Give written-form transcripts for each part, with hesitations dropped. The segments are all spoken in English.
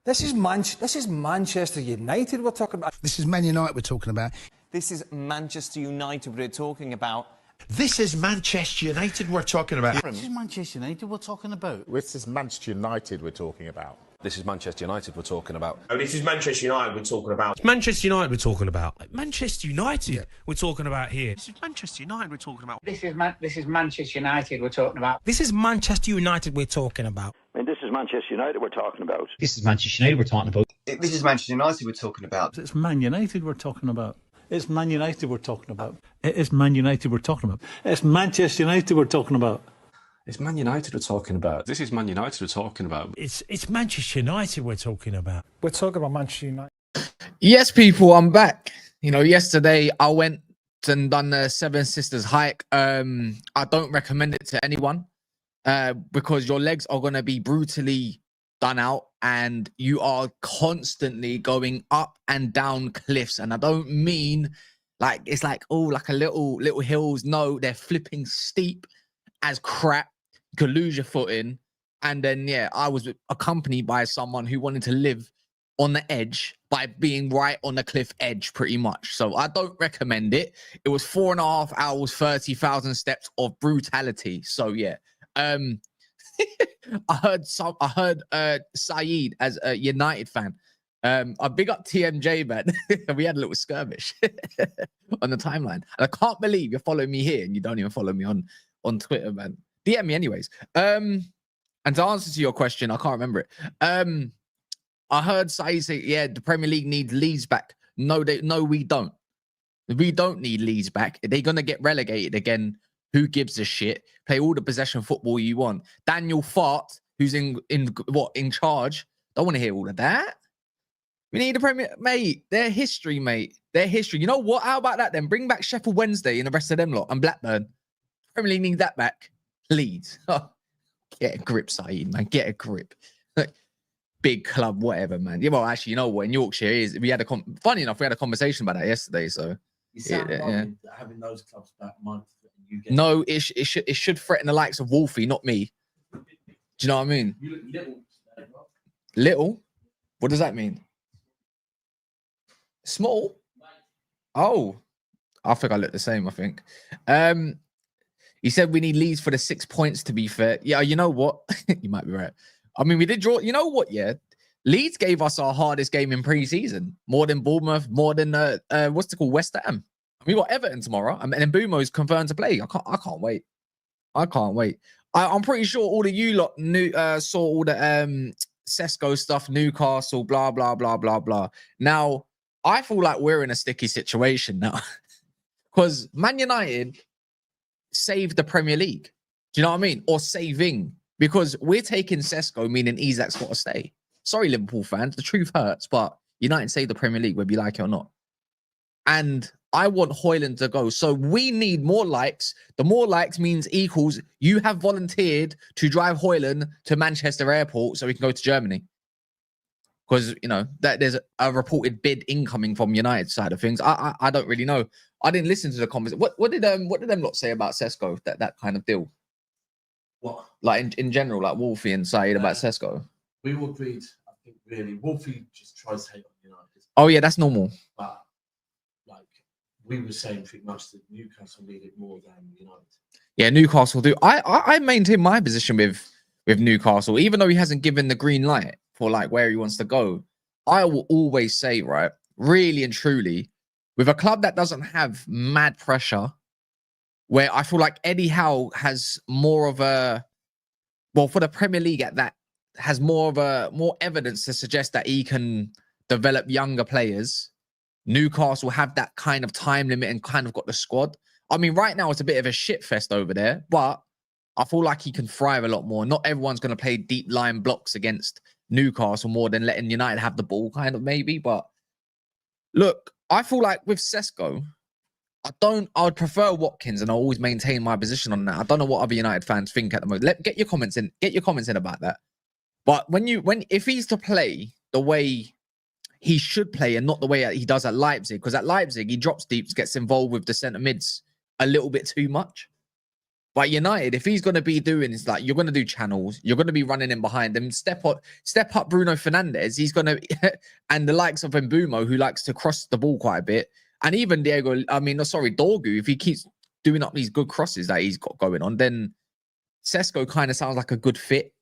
This is Manchester United we're talking about. This is Man United we're talking about. This is Manchester United we're talking about. This is Manchester United we're talking about. This is Manchester United we're talking about. This is Manchester United we're talking about. This is Manchester United we're talking about. Oh, this is Manchester United we're talking about. It's Manchester United we're talking about. Manchester United we're talking about here. This is Manchester United we're talking about. This is Manchester United we're talking about. This is Manchester United we're talking about. I mean, this is Manchester United we're talking about. This is Manchester United we're talking about. This is Manchester United we're talking about. It's Man United we're talking about. It's Man United we're talking about. It's Man United we're talking about. It's Manchester United we're talking about. It's Man United we're talking about. This is Man United we're talking about. It's Manchester United we're talking about. We're talking about Manchester United. Yes, people, I'm back. You know, yesterday I went and done the Seven Sisters hike. I don't recommend it to anyone because your legs are going to be brutally done out and you are constantly going up and down cliffs. And I don't mean like it's like, oh, like a little hills. No, they're flipping steep as crap. You could lose your footing. And then, yeah, I was accompanied by someone who wanted to live on the edge by being right on the cliff edge pretty much. So I don't recommend it. It was 4.5 hours, 30,000 steps of brutality. So yeah, I heard Saeed as a United fan. I big up TMJ, man. We had a little skirmish on the timeline. And I can't believe you're following me here and you don't even follow me on Twitter, man. DM me anyways. And to answer to your question, I can't remember it. I heard Saeed say, yeah, the Premier League needs Leeds back. No, we don't. We don't need Leeds back. They're going to get relegated again. Who gives a shit? Play all the possession football you want. Daniel Fart, who's in charge, don't want to hear all of that. We need the Premier, mate. Their history, mate. Their history. You know what? How about that then? Bring back Sheffield Wednesday and the rest of them lot and Blackburn. Premier League need that back. Leeds. Oh, get a grip, Saeed, man. Get a grip. Big club, whatever, man. Yeah, well, actually, you know what? In Yorkshire, we had funny enough, we had a conversation about that yesterday. So, having those clubs back might. No, it should threaten the likes of Wolfie, not me. Do you know what I mean? You look little. Little? What does that mean? Small? Oh, I think I look the same, I think. He said we need Leeds for the 6 points, to be fair. Yeah, you know what? You might be right. I mean, we did draw. You know what? Yeah. Leeds gave us our hardest game in pre-season. More than Bournemouth, more than, what's it called? West Ham. We got Everton tomorrow. And then Bumo's confirmed to play. I can't wait. I can't wait. I'm pretty sure all of you lot saw all the Sesko stuff, Newcastle, blah, blah, blah, blah, blah. Now, I feel like we're in a sticky situation now. Because Man United saved the Premier League. Do you know what I mean? Or saving. Because we're taking Sesko, meaning Isak's got to stay. Sorry, Liverpool fans. The truth hurts, but United saved the Premier League, whether you like it or not. And I want Hojlund to go. So we need more likes. The more likes means equals you have volunteered to drive Hojlund to Manchester Airport so we can go to Germany. Because, you know, that there's a reported bid incoming from United side of things. I don't really know. I didn't listen to the conversation. What did them lot say about Sesko, that kind of deal? What? Like in general, like Wolfie and Saeed about Sesko. We all agreed, I think, really. Wolfie just tries to hate on United. Oh, yeah, that's normal. But, like, we were saying pretty much that Newcastle needed more than United. Yeah, Newcastle do. I maintain my position with Newcastle, even though he hasn't given the green light for, like, where he wants to go. I will always say, right, really and truly, with a club that doesn't have mad pressure, where I feel like Eddie Howe has more of a, well, for the Premier League at that, has more evidence to suggest that he can develop younger players. Newcastle have that kind of time limit and kind of got the squad. I mean, right now it's a bit of a shit fest over there, but I feel like he can thrive a lot more. Not everyone's going to play deep line blocks against Newcastle more than letting United have the ball, kind of maybe. But look, I feel like with Sesko, I would prefer Watkins, and I always maintain my position on that. I don't know what other United fans think at the moment. Get your comments in about that. But if he's to play the way he should play and not the way he does at Leipzig, because at Leipzig he drops deep, gets involved with the centre mids a little bit too much. But United, if he's going to be doing, it's like you're going to do channels, you're going to be running in behind them. Step up Bruno Fernandes. He's going to, and the likes of Mbumo, who likes to cross the ball quite a bit, and even Dorgu. If he keeps doing up these good crosses that he's got going on, then Sesko kind of sounds like a good fit.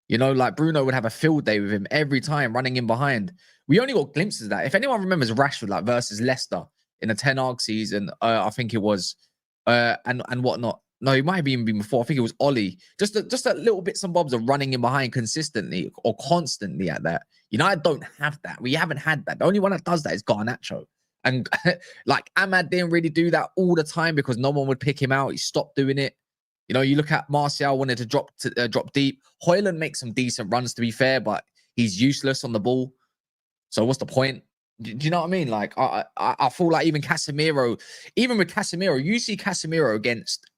You know, like Bruno would have a field day with him every time running in behind. We only got glimpses of that. If anyone remembers Rashford like versus Leicester in the Ten Hag season, I think it was, and whatnot. No, it might have even been before. I think it was Ollie. Just a little bits and bobs of running in behind consistently or constantly at that. United don't have that. We haven't had that. The only one that does that is Garnacho. And like Ahmad didn't really do that all the time because no one would pick him out. He stopped doing it. You know, you look at Martial wanted to drop deep. Hojlund makes some decent runs, to be fair, but he's useless on the ball. So what's the point? Do you know what I mean? Like, I feel like even with Casemiro, you see Casemiro against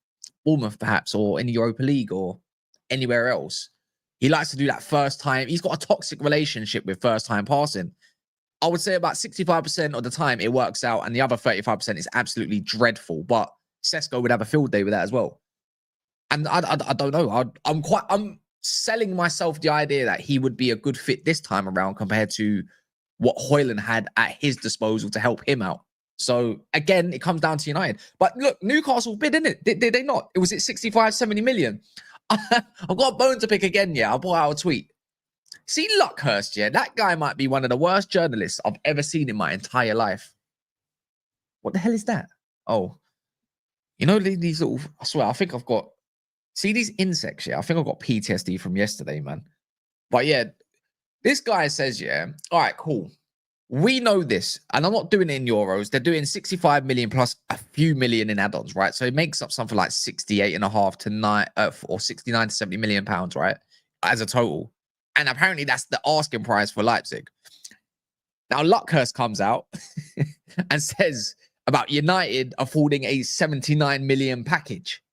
Bournemouth, perhaps, or in the Europa League or anywhere else. He likes to do that first time. He's got a toxic relationship with first time passing. I would say about 65% of the time it works out, and the other 35% is absolutely dreadful. But Sesko would have a field day with that as well. And I don't know. I'm selling myself the idea that he would be a good fit this time around compared to what Hojlund had at his disposal to help him out. So again, it comes down to United. But look, Newcastle bid, didn't it? Did they not? It was at 65, 70 million. I've got a bone to pick again, yeah. I'll put out a tweet. See Luckhurst, yeah? That guy might be one of the worst journalists I've ever seen in my entire life. What the hell is that? Oh, you know, these little, I swear, I think I've got, see these insects, yeah? I think I've got PTSD from yesterday, man. But yeah, this guy says, yeah, all right, cool. We know this, and I'm not doing it in euros. They're doing 65 million plus a few million in add-ons, right? So it makes up something like 68.5 to 9 or 69 to 70 million pounds, right? As a total. And apparently that's the asking price for Leipzig. Now Luckhurst comes out and says about United affording a 79 million package.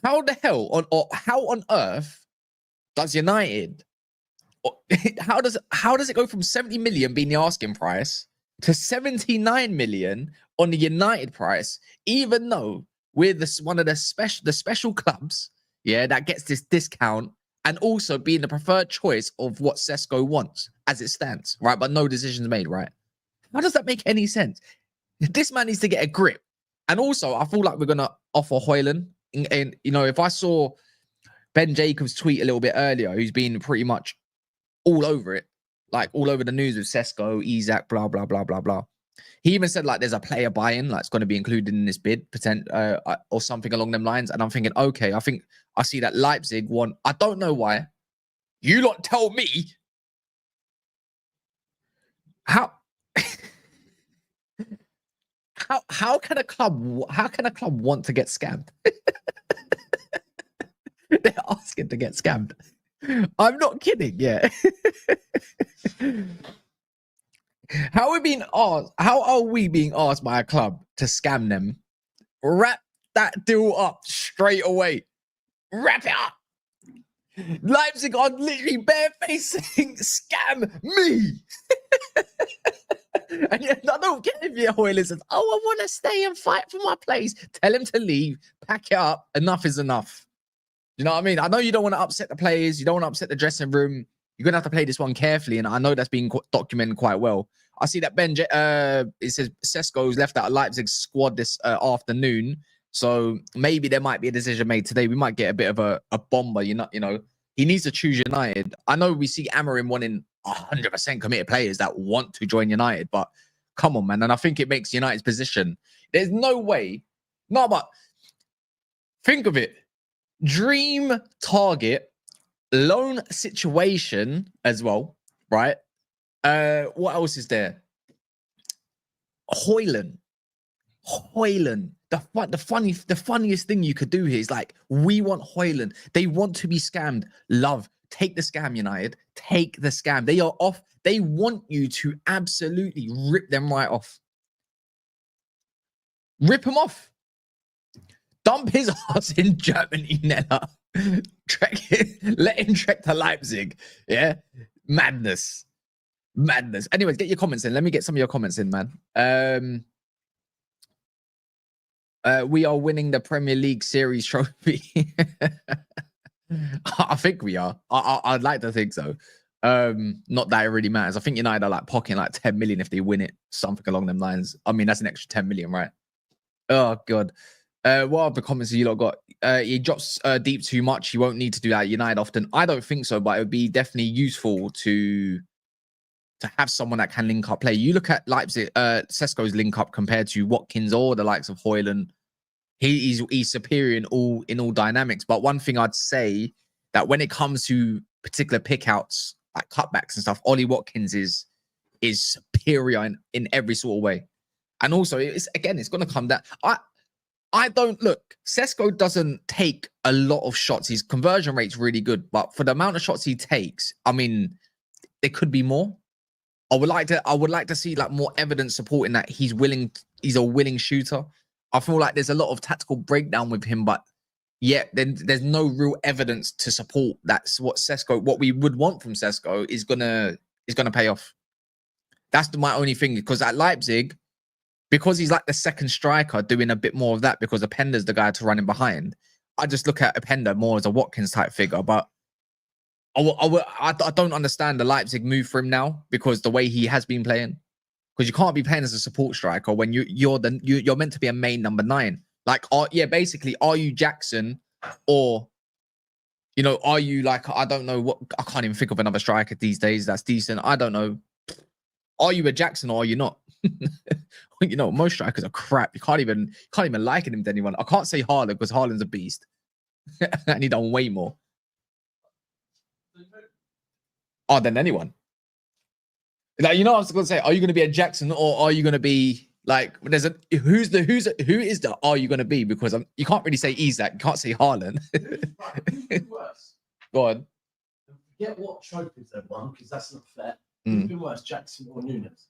How the hell or how on earth does United, how does it go from 70 million being the asking price to 79 million on the United price, even though we're one of the special clubs, yeah, that gets this discount and also being the preferred choice of what Sesko wants as it stands, right? But no decisions made, right? How does that make any sense? This man needs to get a grip. And also, I feel like we're going to offer Hojlund. And, you know, if I saw Ben Jacobs tweet a little bit earlier, who's been pretty much all over it, like all over the news with Sesko, Isak, blah, blah, blah, blah, blah. He even said, like, there's a player buy-in, like, it's going to be included in this bid, or something along them lines. And I'm thinking, okay, I think I see that Leipzig want, I don't know why. You lot tell me how how can a club want to get scammed? They're asking to get scammed. I'm not kidding, yeah. How are we being asked by a club to scam them? Wrap that deal up straight away. Wrap it up. Leipzig are literally barefacing scam me. And yet, I don't care if your Hojlund says, oh, I want to stay and fight for my place. Tell him to leave, pack it up. Enough is enough. You know what I mean? I know you don't want to upset the players. You don't want to upset the dressing room. You're going to have to play this one carefully. And I know that's been documented quite well. I see that it says Sesko's left out of Leipzig's squad this afternoon. So maybe there might be a decision made today. We might get a bit of a bomber. You know, he needs to choose United. I know we see Amorim wanting 100% committed players that want to join United, but come on, man. And I think it makes United's position. There's no way. No, but think of it. Dream target, loan situation as well, right? What else is there? Hojlund. The funniest thing you could do here is like, we want Hojlund. They want to be scammed. Love. Take the scam, United. Take the scam. They are off. They want you to absolutely rip them right off. Rip him off. Dump his ass in Germany, Nella. Let him trek to Leipzig. Yeah? Madness. Anyways, get your comments in. Let me get some of your comments in, man. We are winning the Premier League Series trophy. I think we are. I'd like to think so. Not that it really matters. I think United are like pocketing like 10 million if they win it, something along them lines. I mean, that's an extra 10 million, right? Oh god. What other comments have you lot got? He drops deep too much. He won't need to do that at United often. I don't think so, but it would be definitely useful to have someone that can link up play. You look at Leipzig, Sesko's link up compared to Watkins or the likes of Hojlund. He's superior in all dynamics. But one thing I'd say that when it comes to particular pickouts, like cutbacks and stuff, Ollie Watkins is superior in every sort of way. And also, it's going to come down. I don't look. Sesko doesn't take a lot of shots. His conversion rate's really good, but for the amount of shots he takes, I mean, there could be more. I would like to see like more evidence supporting that he's a willing shooter. I feel like there's a lot of tactical breakdown with him, but yet then there's no real evidence to support that's what we would want from Sesko is gonna pay off. That's my only thing, because at Leipzig, because he's like the second striker doing a bit more of that because Openda's the guy to run in behind. I just look at Openda more as a Watkins type figure, but I don't understand the Leipzig move for him now because the way he has been playing. Because you can't be playing as a support striker when you're meant to be a main number 9. Like, basically, are you Jackson or, are you like, I don't know what, I can't even think of another striker these days that's decent. I don't know. Are you a Jackson or are you not? Most strikers are crap. You can't even liken him to anyone. I can't say Haaland because Haaland's a beast. And he done way more. Than anyone. Like, I was going to say, are you going to be a Jackson or are you going to be like, who is the are you going to be? Because you can't really say Isak, you can't say Haaland. Who's been worse? Go on. Forget what trophies they've won, because that's not fair. Who's been worse, Jackson or Nunes?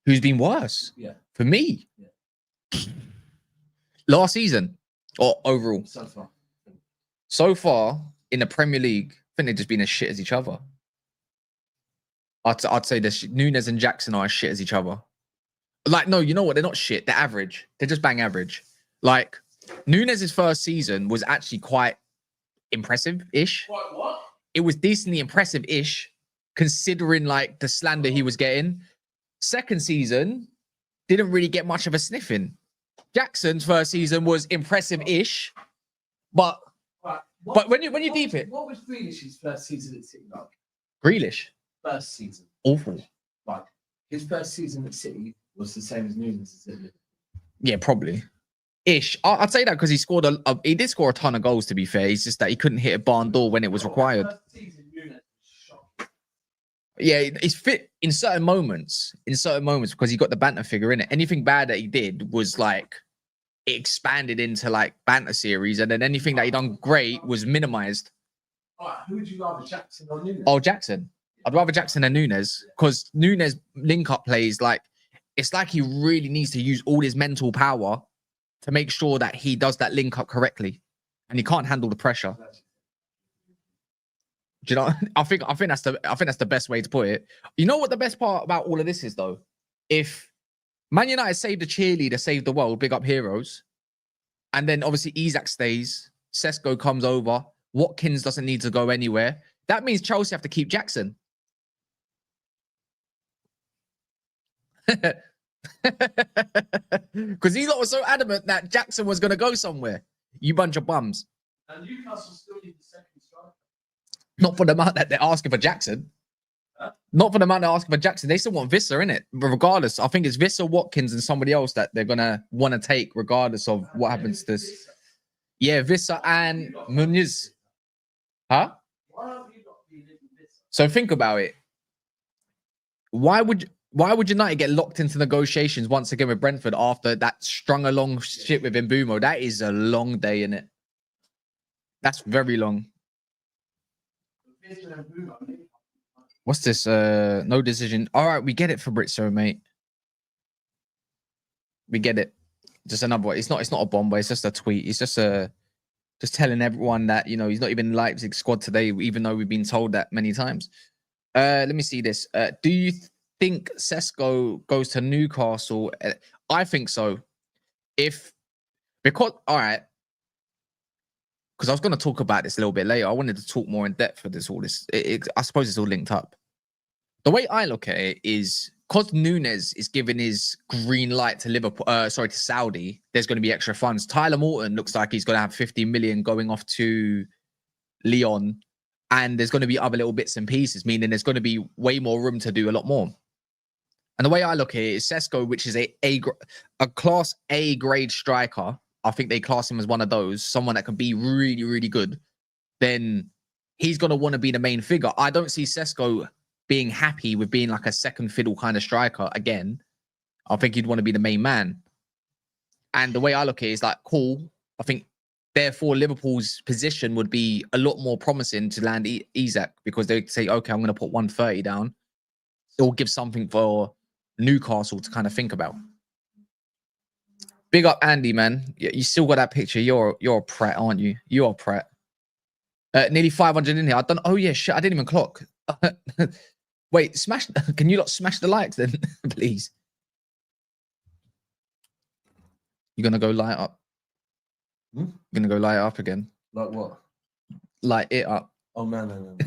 Who's been worse? Yeah. For me? Yeah. Last season or overall? So far in the Premier League, I think they've just been as shit as each other. I'd say Nunes and Jackson are as shit as each other. Like, no, you know what? They're not shit. They're average. They're just bang average. Like, Nunes' first season was actually quite impressive-ish. What? It was decently impressive-ish, considering, like, the slander he was getting. Second season, didn't really get much of a sniffing. Jackson's first season was impressive-ish, but when you deep it... What was Grealish's first season at City like? Grealish? First season. Awful. Like, his first season at City was the same as Nunes' at Liverpool. Yeah, probably. Ish. I'd say that because he did score a ton of goals, to be fair. It's just that he couldn't hit a barn door when it was required. Yeah, he's fit in certain moments because he got the banter figure in it. Anything bad that he did was like, it expanded into like banter series, and then anything that he done great was minimized. All right, who would you rather, Jackson or Nunes? Oh, Jackson. I'd rather Jackson than Nunes, because Nunes link-up plays, like, it's like he really needs to use all his mental power to make sure that he does that link-up correctly, and he can't handle the pressure. Do you know? I think that's the best way to put it. You know what the best part about all of this is, though? If Man United saved the cheerleader, saved the world, big up heroes, and then obviously Isak stays, Sesko comes over, Watkins doesn't need to go anywhere, that means Chelsea have to keep Jackson. Because he was so adamant that Jackson was going to go somewhere. You bunch of bums. And Newcastle still need the second striker. Not for the amount that they're asking for Jackson. Not for the amount they're asking for Jackson. They still want Visser, innit? But regardless, I think it's Visser, Watkins, and somebody else that they're going to want to take regardless of what happens to this. Yeah, Visser and Muniz. Huh? So think about it. Why would United get locked into negotiations once again with Brentford after that strung along shit with Mbumo? That is a long day, innit? That's very long. What's this? No decision. All right, we get it, Fabrizio, mate. We get it. Just another one. It's not a bomb, but it's just a tweet. It's just telling everyone that, he's not even in Leipzig squad today, even though we've been told that many times. Let me see this. Do you think Sesko goes to Newcastle? I think so. Because, all right, because I was going to talk about this a little bit later. I wanted to talk more in depth for this. All this, I suppose it's all linked up. The way I look at it is because Nunes is giving his green light to Liverpool, to Saudi. There's going to be extra funds. Tyler Morton looks like he's going to have 50 million going off to Lyon, and there's going to be other little bits and pieces, meaning there's going to be way more room to do a lot more. And the way I look at it is Sesko, which is a class A grade striker. I think they class him as one of those, someone that can be really, really good. Then he's going to want to be the main figure. I don't see Sesko being happy with being like a second fiddle kind of striker again. I think he'd want to be the main man. And the way I look at it is like, cool. I think, therefore, Liverpool's position would be a lot more promising to land Isak because they'd say, okay, I'm going to put 130 down. It'll give something for Newcastle to kind of think about. Big up Andy, man. You still got that picture. You're a prat, aren't you? You're a prat. Nearly 500 in here. I don't. Oh yeah, shit. I didn't even clock. Wait, smash. Can you not smash the likes then, please? You're gonna go light up. You're gonna go light up again. Like what? Light it up. Oh no.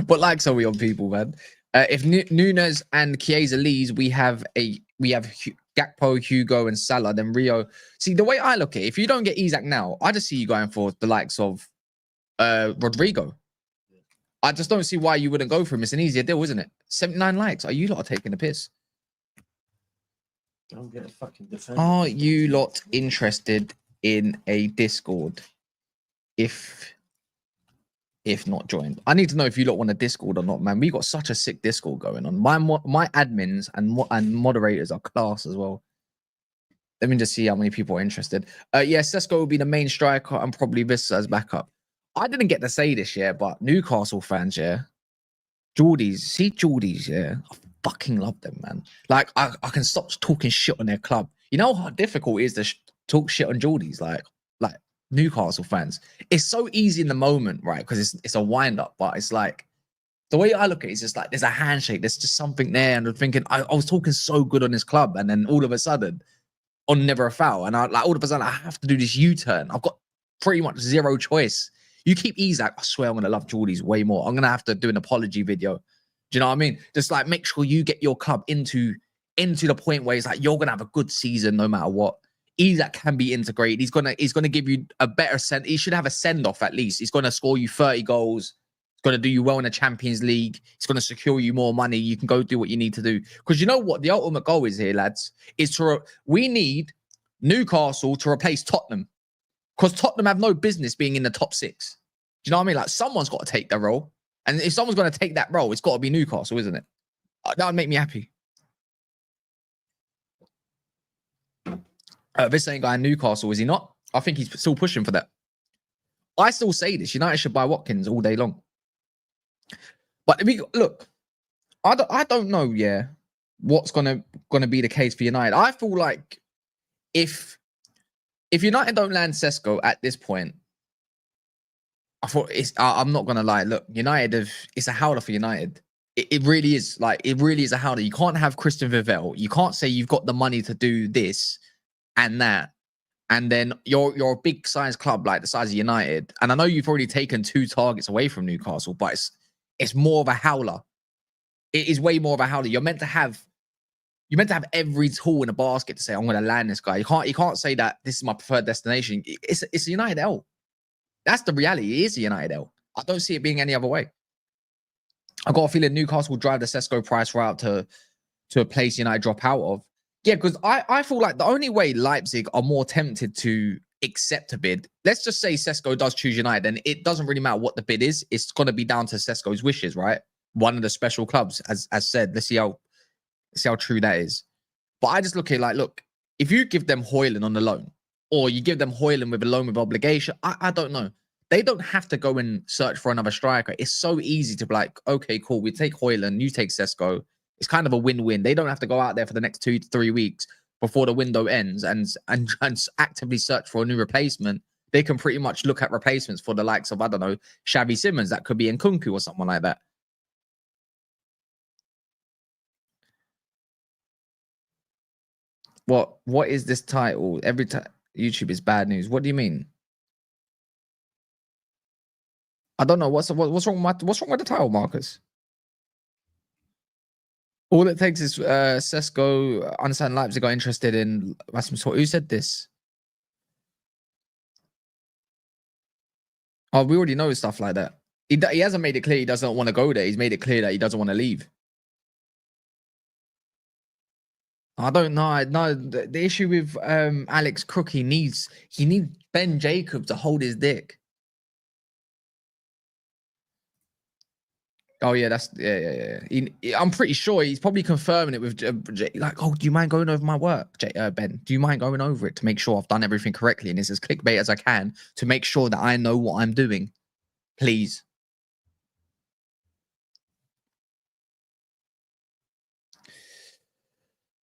What likes are we on, people, man? If Nunes and Chiesa leaves, we have Gakpo, Hugo, and Salah. Then Rio. See, the way I look at it, if you don't get Isak now, I just see you going for the likes of Rodrigo. I just don't see why you wouldn't go for him. It's an easier deal, isn't it? 79 likes. Are you lot taking the piss? Don't get a fucking defender. Are you lot interested in a Discord? If not joined, I need to know if you lot want a Discord or not, man. We got such a sick Discord going on. My admins and moderators are class as well. Let me just see how many people are interested. Yeah, Sesko will be the main striker and probably Vista as backup. I didn't get to say this yet, but Newcastle fans, yeah, Geordies, yeah, I fucking love them, man. Like I can stop talking shit on their club. You know how difficult it is to talk shit on Geordies, like Newcastle fans. It's so easy in the moment, right? Because it's a wind up, but it's like the way I look at it is just like there's a handshake, there's just something there, and I'm thinking I was talking so good on this club, and then all of a sudden, on never a foul, and all of a sudden I have to do this U-turn. I've got pretty much zero choice. You keep Isak, I swear I'm gonna love Geordies way more. I'm gonna have to do an apology video. Do you know what I mean? Just like make sure you get your club into the point where it's like you're gonna have a good season no matter what. Isak can be integrated. He's gonna give you a better send. He should have a send off at least. He's gonna score you 30 goals. He's gonna do you well in the Champions League. He's gonna secure you more money. You can go do what you need to do. Because you know what the ultimate goal is here, lads, is we need Newcastle to replace Tottenham. Because Tottenham have no business being in the top 6. Do you know what I mean? Like someone's got to take their role, and if someone's going to take that role, it's got to be Newcastle, isn't it? That would make me happy. This ain't guy in Newcastle, is he not? I think he's still pushing for that. I still say this: United should buy Watkins all day long. But look, I don't know. Yeah, what's gonna be the case for United? I feel like if United don't land Sesko at this point, I'm not gonna lie. Look, United it's a howler for United. It really is. Like it really is a howler. You can't have Christian Vivell. You can't say you've got the money to do this and that, and then you're a big size club like the size of United. And I know you've already taken 2 targets away from Newcastle, but it's more of a howler. It is way more of a howler. You're meant to have every tool in a basket to say, I'm going to land this guy. You can't say that this is my preferred destination. It's a United L. That's the reality. It is a United L. I don't see it being any other way. I got a feeling Newcastle will drive the Sesko price route to a place United drop out of. Yeah, because I feel like the only way Leipzig are more tempted to accept a bid, let's just say Sesko does choose United, and it doesn't really matter what the bid is. It's going to be down to Sesko's wishes, right? One of the special clubs, as said. Let's see how true that is. But I just look at it like, look, if you give them Hojlund on the loan, or you give them Hojlund with a loan with obligation, I don't know. They don't have to go and search for another striker. It's so easy to be like, okay, cool, we take Hojlund, you take Sesko. It's kind of a win-win. They don't have to go out there for the next 2 to 3 weeks before the window ends and actively search for a new replacement. They can pretty much look at replacements for the likes of, I don't know, Xavi Simons. That could be Nkunku or someone like that. What is this title? Every time YouTube is bad news. What do you mean? I don't know. What's wrong with the title, Marcus? All it takes is Sesko, understand Leipzig got interested in Rasmus. Who said this? Oh, we already know stuff like that. He hasn't made it clear he doesn't want to go there. He's made it clear that he doesn't want to leave. I don't know. No, the issue with Alex Crook, he needs Ben Jacob to hold his dick. Oh yeah, I'm pretty sure he's probably confirming it with like, oh, do you mind going over my work, Ben? Do you mind going over it to make sure I've done everything correctly and it's as clickbait as I can to make sure that I know what I'm doing, please.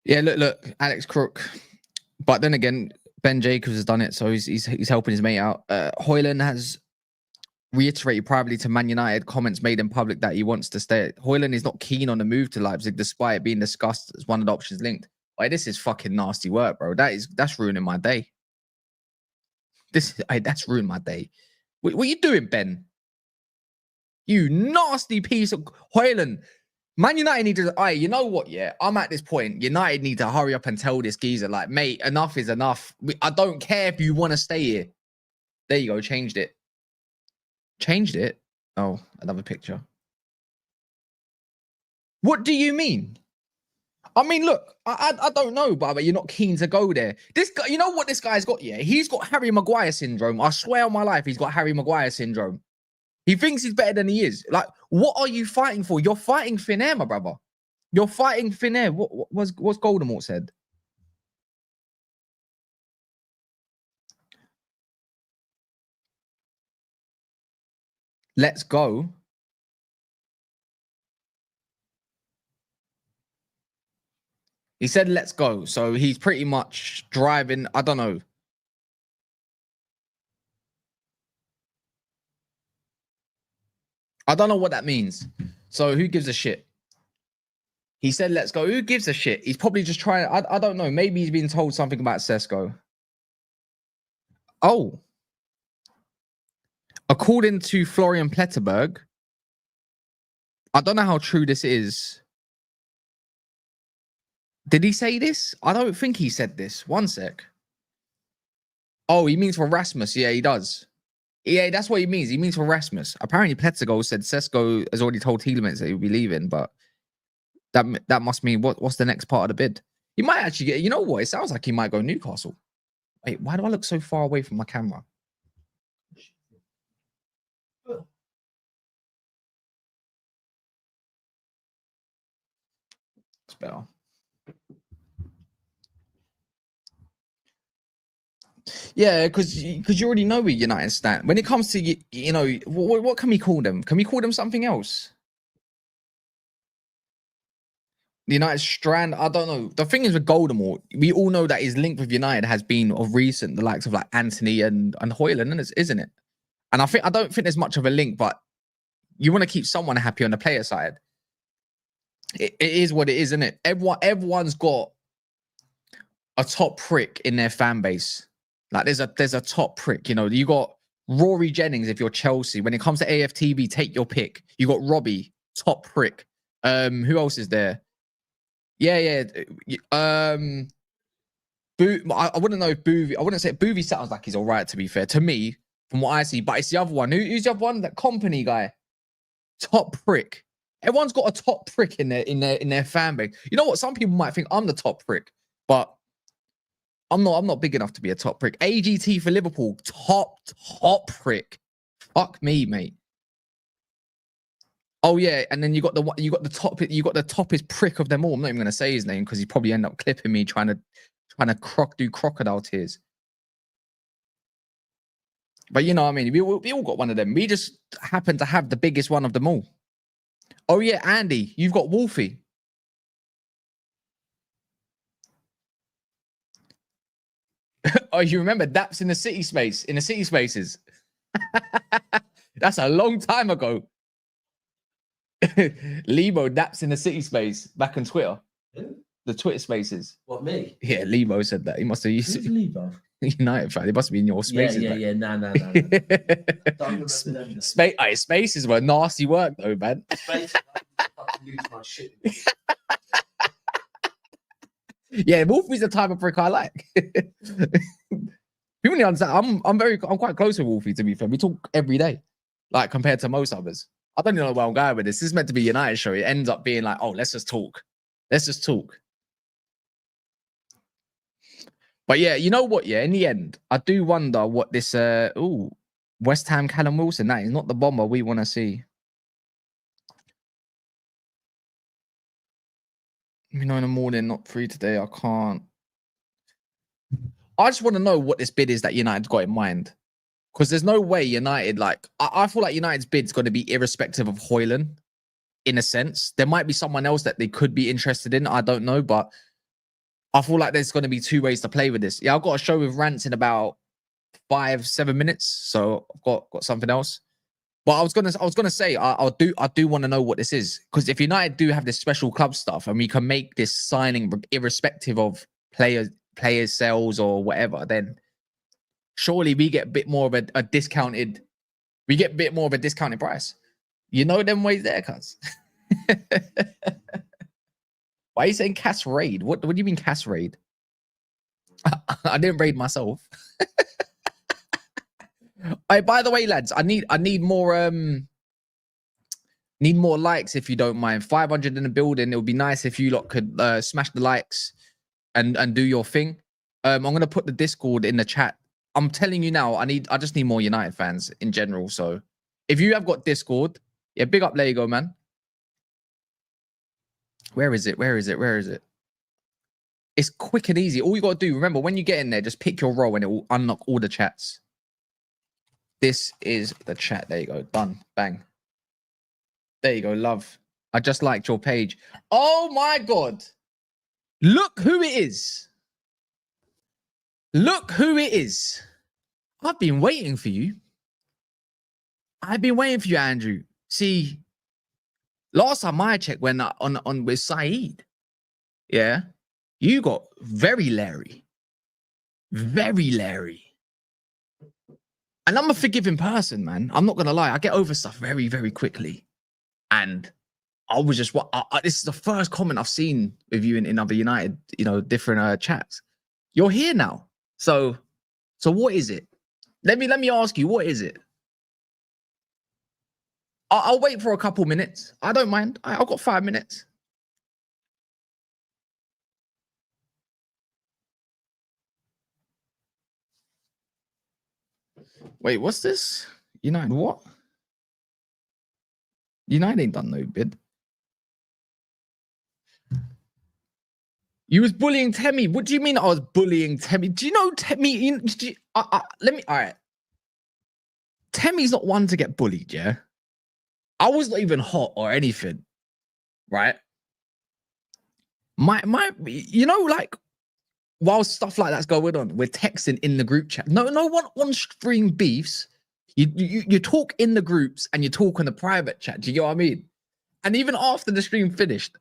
Yeah, look, Alex Crook. But then again, Ben Jacobs has done it, so he's helping his mate out. Hojlund has reiterated privately to Man United comments made in public that he wants to stay. Hojlund is not keen on the move to Leipzig, despite it being discussed as one of the options linked. Like, this is fucking nasty work, bro. That's ruining my day. That's ruined my day. What are you doing, Ben? You nasty piece of Hojlund. Man United need to, you know what, yeah? I'm at this point. United need to hurry up and tell this geezer, like, mate, enough is enough. I don't care if you want to stay here. There you go, changed it. Changed it? Oh, another picture. What do you mean? I mean, look, I don't know, but you're not keen to go there. This guy, you know what this guy's got, yeah? He's got Harry Maguire syndrome. I swear on my life, he's got Harry Maguire syndrome. He thinks he's better than he is. Like, what are you fighting for? You're fighting thin air, my brother. You're fighting thin air. What's Voldemort said? Let's go. He said, let's go. So he's pretty much driving. I don't know. I don't know what that means. So who gives a shit? He said, let's go. Who gives a shit? He's probably just trying. I don't know. Maybe he's been told something about Sesko. Oh. According to Florian Pletterberg, I don't know how true this is. Did he say this? I don't think he said this. One sec. Oh, he means for Rasmus. Yeah, he does. Yeah, that's what he means. He means for Rasmus. Apparently, Pletterberg said Sesko has already told Tielemans that he'll be leaving, but that must mean what's the next part of the bid? He might actually get. You know what? It sounds like he might go Newcastle. Wait, why do I look so far away from my camera? It's better. Yeah, because you already know where United stand. When it comes to, you know, what can we call them? Can we call them something else? The United strand, I don't know. The thing is with Voldemort, we all know that his link with United has been of recent, the likes of like Anthony and Hojlund, isn't it? And I don't think there's much of a link, but you want to keep someone happy on the player side. It is what it is, isn't it? Everyone's got a top prick in their fan base. Like there's a top prick, you know. You got Rory Jennings if you're Chelsea. When it comes to AFTV, take your pick. You got Robbie, top prick. Who else is there? Yeah. I wouldn't know if Boovy. I wouldn't say Boovy sounds like he's all right, to be fair to me, from what I see. But it's the other one. Who's the other one? That company guy, top prick. Everyone's got a top prick in their fan base. You know what? Some people might think I'm the top prick, but I'm not big enough to be a top prick. AGT for Liverpool, top prick. Fuck me, mate. Oh yeah, and then you got the toppest prick of them all. I'm not even gonna say his name because he probably end up clipping me trying to do crocodile tears. But you know what I mean. We all got one of them. We just happen to have the biggest one of them all. Oh yeah, Andy, you've got Wolfie. Oh, you remember Daps in the city space, in the city spaces? That's a long time ago. Lebo Daps in the city space back on Twitter. The Twitter Spaces. What, me? Yeah, Levo said that. He must have used Who's it. Levo? United fan. He must be in your Spaces. Yeah. No. Don't remember them. Spaces were nasty work though, man. Spaces, I fucking lose my shit. Yeah, Wolfie's the type of prick I like. People need to understand. I'm quite close with Wolfie, to be fair. We talk every day, like compared to most others. I don't even know where I'm going with this. This is meant to be a United show. It ends up being like, oh, let's just talk. Let's just talk. But yeah, you know what? Yeah, in the end, I do wonder what this West Ham Callum Wilson, that is not the bomber we want to see. You know, in the morning, not free today. I can't. I just want to know what this bid is that United's got in mind. Because there's no way United, like, I feel like United's bid's going to be irrespective of Hojlund, in a sense. There might be someone else that they could be interested in. I don't know, but I feel like there's going to be two ways to play with this. Yeah, I've got a show with rants in about 5-7 minutes, so I've got something else. But I was gonna say I do want to know what this is, because if United do have this special club stuff and we can make this signing irrespective of players sales or whatever, then surely we get a bit more of a discounted. We get a bit more of a discounted price. You know them ways there, cuz. Why are you saying Cass raid? What do you mean Cass raid? I didn't raid myself. By the way, lads, I need more likes if you don't mind. 500 in the building. It would be nice if you lot could smash the likes and do your thing. I'm gonna put the Discord in the chat. I'm telling you now, I just need more United fans in general. So if you have got Discord, yeah, big up Lego, man. Where is it? It's quick and easy. All you gotta do, remember, when you get in there, just pick your role and it will unlock all the chats. This is the chat. There you go. Done. Bang. There you go, love. I just liked your page. Oh my God. Look who it is. Look who it is. I've been waiting for you. I've been waiting for you, Andrew. See, last time I checked when on with Saeed, yeah, you got very Larry. Very Larry. And I'm a forgiving person, man. I'm not going to lie. I get over stuff very, very quickly. And I was just, this is the first comment I've seen with you in other United, different chats. You're here now. So what is it? Let me ask you, what is it? I'll wait for a couple minutes. I don't mind. I've got 5 minutes. Wait, what's this? United what? United ain't done no bid. You was bullying Temi. What do you mean I was bullying Temi? Do you know Temi? All right. Temi's not one to get bullied, yeah? I was not even hot or anything, right? Like, while stuff like that's going on, we're texting in the group chat. No one on stream beefs. You talk in the groups and you talk on the private chat. Do you get what I mean? And even after the stream finished,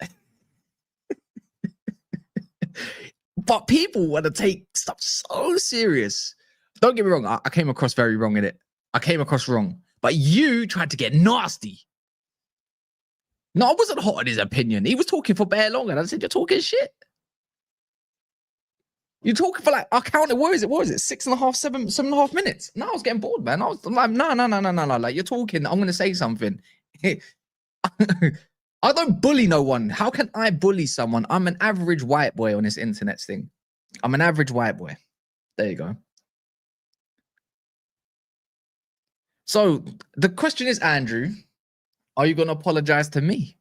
but people want to take stuff so serious. Don't get me wrong. I came across very wrong in it. I came across wrong. But you tried to get nasty. No, I wasn't hot on his opinion. He was talking for bare long, and I said, "You're talking shit." You're talking for like, I counted, what is it? 7.5 minutes. No, I was getting bored, man. I was like, no. Like, you're talking, I'm going to say something. I don't bully no one. How can I bully someone? I'm an average white boy on this internet thing. I'm an average white boy. There you go. So the question is, Andrew, are you going to apologize to me?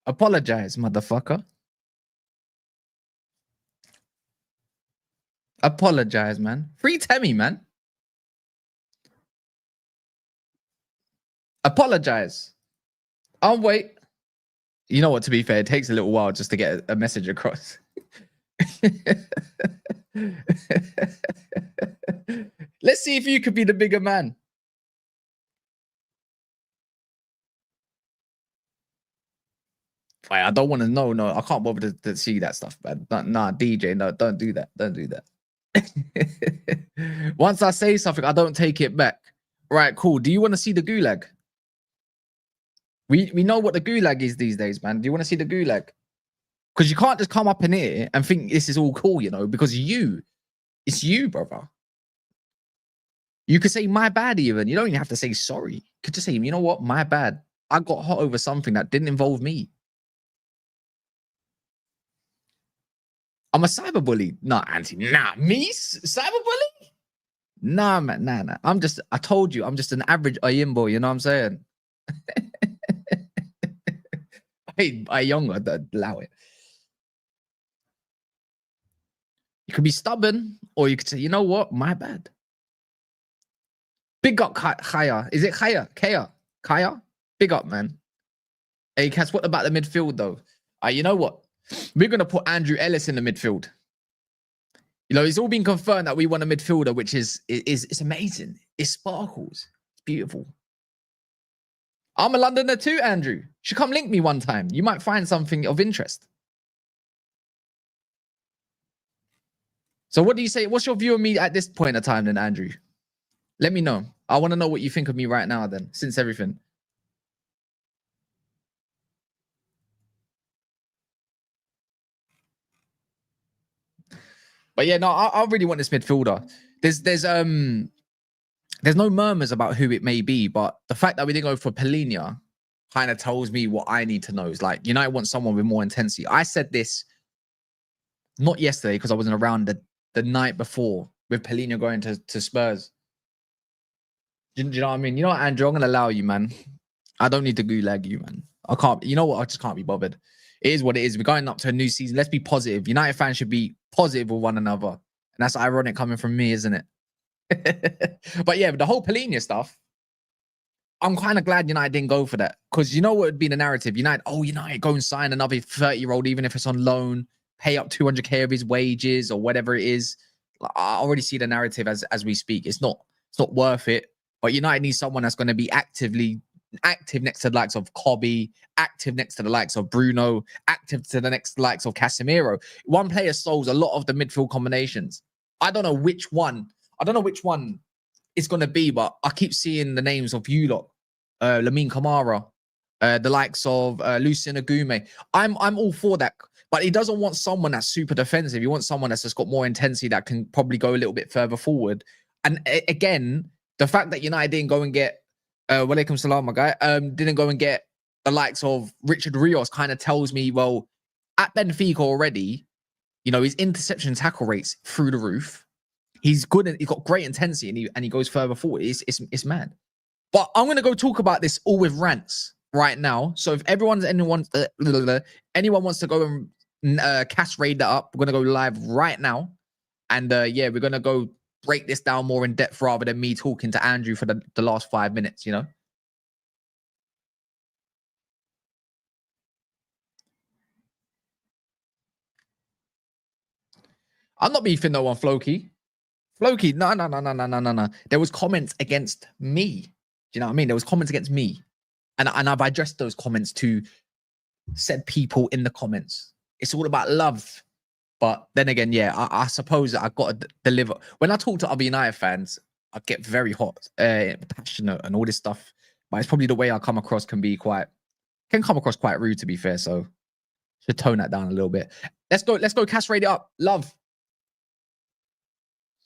Apologize, motherfucker. Apologize, man. Free Temi, man. Apologize. I'll wait. You know what, to be fair, it takes a little while just to get a message across. Let's see if you could be the bigger man. I don't want to know. No, I can't bother to see that stuff, man. Nah, DJ, no, don't do that. Don't do that. Once I say something, I don't take it back. Right, cool. Do you want to see the gulag? We know what the gulag is these days, man. Do you want to see the gulag? Because you can't just come up in here and think this is all cool, you know, because it's you, brother. You could say my bad even. You don't even have to say sorry. You could just say, you know what, my bad. I got hot over something that didn't involve me. I'm a cyberbully. Nah, Auntie. Nah, me? Cyberbully? Nah, man. Nah. I told you, I'm just an average Ayimbo, you know what I'm saying? I younger, allow it. You could be stubborn, or you could say, you know what, my bad. Big up, Kaya. Is it Kaya? Kaya? Big up, man. Hey, Cass, what about the midfield, though? You know what? We're going to put Andrew Ellis in the midfield. You know, it's all been confirmed that we want a midfielder, which is it's amazing. It sparkles. It's beautiful. I'm a Londoner too, Andrew. Should come link me one time. You might find something of interest. So what do you say? What's your view of me at this point of time then, Andrew? Let me know. I want to know what you think of me right now then, since everything. But yeah, no, I really want this midfielder. There's no murmurs about who it may be, but the fact that we didn't go for Polina kind of tells me what I need to know. Is like, United want someone with more intensity. I said this not yesterday because I wasn't around the night before with Polina going to Spurs. Do you know what I mean? You know what, Andrew? I'm going to allow you, man. I don't need to gulag you, man. I can't. You know what? I just can't be bothered. It is what it is. We're going up to a new season. Let's be positive. United fans should be positive with one another. And that's ironic coming from me, isn't it? But yeah, the whole Polina stuff, I'm kind of glad United didn't go for that. Because you know what would be the narrative? United go and sign another 30-year-old, even if it's on loan, pay up 200k of his wages or whatever it is. I already see the narrative as we speak. It's not worth it. But United needs someone that's going to be active next to the likes of Kobe, active next to the likes of Bruno, active to the next likes of Casemiro. One player solves a lot of the midfield combinations. I don't know which one it's going to be, but I keep seeing the names of you lot, Lamine Kamara, the likes of Lucien Agume. I'm all for that, but he doesn't want someone that's super defensive. He wants someone that's just got more intensity that can probably go a little bit further forward. And again, the fact that United didn't go and get walaikum salam, my guy, didn't go and get the likes of Richard Rios kind of tells me, well, at Benfica already, you know, his interception tackle rates through the roof. He's good and he's got great intensity and he goes further forward. It's mad. But I'm gonna go talk about this all with rants right now. So if anyone wants to go and cast raid that up, we're gonna go live right now. And yeah, we're gonna go break this down more in depth rather than me talking to Andrew for the last 5 minutes, you know? I'm not beefing no one, Floki. Floki, no. There was comments against me. Do you know what I mean? There was comments against me. And I've addressed those comments to said people in the comments. It's all about love. But then again, yeah, I suppose I've got to deliver. When I talk to other United fans, I get very hot, passionate, and all this stuff. But it's probably the way I come across can come across quite rude, to be fair. So should tone that down a little bit. Let's go. Cast rate it up. Love.